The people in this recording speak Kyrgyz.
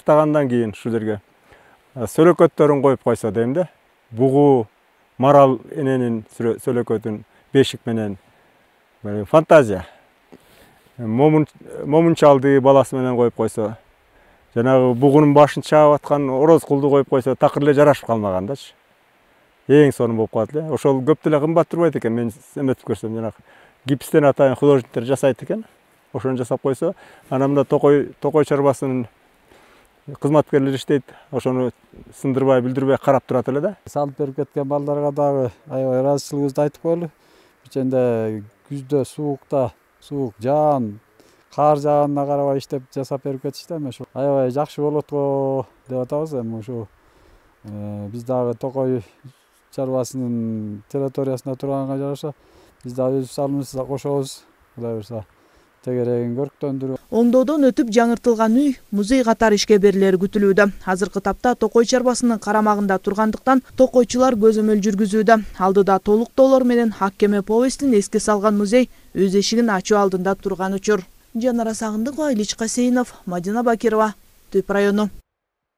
баштагандан кийин ушул жерге сөлөкөттөрүн коюп койсо дейм да. Бугу, марал эненин сөлөкөтүн бешик менен фантазия. Момунчалды баласы менен коюп койсо, жанагы бугунун башын чаап аткан ороз кулду коюп койсо, такыр эле жарашып калмагандачы. Эң сонун болуп калат эле. Ошол көп деле кымбат турбайт экен. Мен эметип көрсөм, жанагы гипстен атайын художниктер жасайт экен. Ошону жасап койсо, анан мында токой чарбасынын кызматкерлери иштейт. Ошону сындырбай, билдирбей карап турат эле да. Салып берип кеткен балдарга дагы аябай ыраазычылыгыбызды айтып коелу. Бирченде күздө суук жаан, кар жааганына карабай иштеп жасап берип кетишти. Эми ушу аябай жакшы болот го деп атабыз. Эми ушу биз дагы токой чарбасынын территориясында турганга жараша биз дагы өз салымыбызды кошобуз. Кудай буйрса тегерегин көрктөндүрүп. Оңдоодон өтүп жаңыртылган үй музей катары ишке берилери күтүлүүдө. Азыркы тапта Токой чарбасынын карамагында тургандыктан токойчулар көзөмөл жүргүзүүдө. Алдыда толуктоолор менен Аккеме повестин эске салган музей өз эшигин ачуу алдында турган учур. Жанара Сагындыкова, Илич Касейинов, Мадина Бакирова, Түп району.